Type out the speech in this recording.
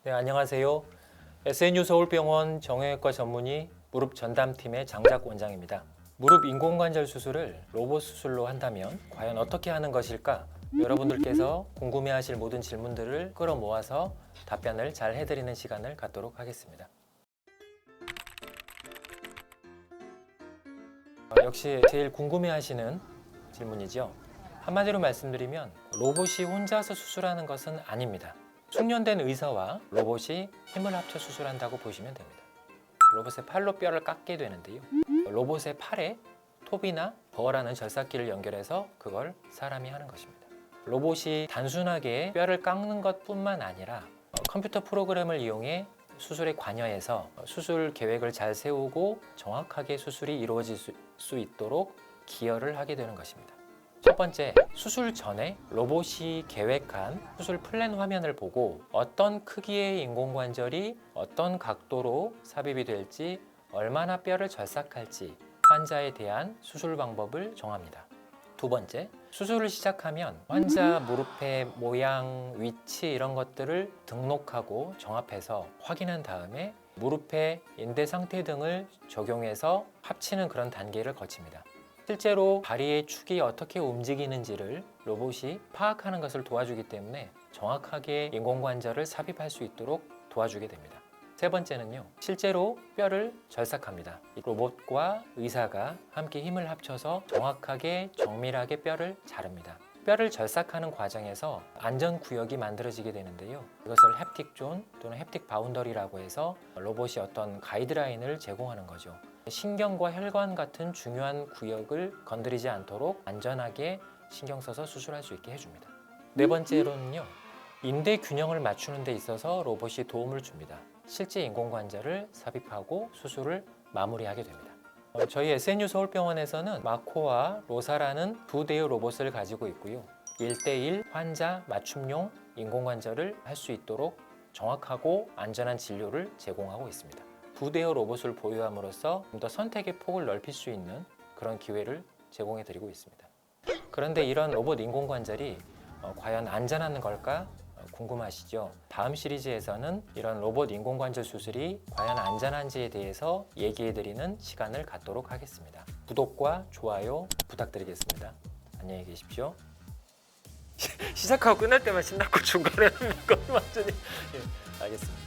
네, 안녕하세요. SNU 서울병원 정형외과 전문의 무릎 전담팀의 장작 원장입니다. 무릎 인공관절 수술을 로봇 수술로 한다면 과연 어떻게 하는 것일까? 여러분들께서 궁금해하실 모든 질문들을 끌어모아서 답변을 잘 해드리는 시간을 갖도록 하겠습니다. 역시 제일 궁금해하시는 질문이죠. 한마디로 말씀드리면 로봇이 혼자서 수술하는 것은 아닙니다. 숙련된 의사와 로봇이 힘을 합쳐 수술한다고 보시면 됩니다. 로봇의 팔로 뼈를 깎게 되는데요. 로봇의 팔에 톱이나 버라는 절삭기를 연결해서 그걸 사람이 하는 것입니다. 로봇이 단순하게 뼈를 깎는 것뿐만 아니라 컴퓨터 프로그램을 이용해 수술에 관여해서 수술 계획을 잘 세우고 정확하게 수술이 이루어질 수 있도록 기여를 하게 되는 것입니다. 첫 번째, 수술 전에 로봇이 계획한 수술 플랜 화면을 보고 어떤 크기의 인공관절이 어떤 각도로 삽입이 될지, 얼마나 뼈를 절삭할지 환자에 대한 수술 방법을 정합니다. 두 번째, 수술을 시작하면 환자 무릎의 모양, 위치 이런 것들을 등록하고 정합해서 확인한 다음에 무릎의 인대 상태 등을 적용해서 합치는 그런 단계를 거칩니다. 실제로 다리의 축이 어떻게 움직이는지를 로봇이 파악하는 것을 도와주기 때문에 정확하게 인공관절을 삽입할 수 있도록 도와주게 됩니다. 세 번째는요, 실제로 뼈를 절삭합니다. 로봇과 의사가 함께 힘을 합쳐서 정확하게 정밀하게 뼈를 자릅니다. 뼈를 절삭하는 과정에서 안전구역이 만들어지게 되는데요. 이것을 햅틱 존 또는 햅틱 바운더리라고 해서 로봇이 어떤 가이드라인을 제공하는 거죠. 신경과 혈관 같은 중요한 구역을 건드리지 않도록 안전하게 신경 써서 수술할 수 있게 해줍니다. 네 번째로는요, 인대 균형을 맞추는 데 있어서 로봇이 도움을 줍니다. 실제 인공관절을 삽입하고 수술을 마무리하게 됩니다. 저희 SNU 서울병원에서는 마코와 로사라는 두 대의 로봇을 가지고 있고요. 1:1 환자 맞춤용 인공관절을 할 수 있도록 정확하고 안전한 진료를 제공하고 있습니다. 두 대의 로봇을 보유함으로써 좀 더 선택의 폭을 넓힐 수 있는 그런 기회를 제공해 드리고 있습니다. 그런데 이런 로봇 인공관절이 과연 안전한 걸까 궁금하시죠? 다음 시리즈에서는 이런 로봇 인공관절 수술이 과연 안전한지에 대해서 얘기해 드리는 시간을 갖도록 하겠습니다. 구독과 좋아요 부탁드리겠습니다. 안녕히 계십시오. 시작하고 끝날 때만 신나고 중간에 하는 건 완전히 알겠습니다.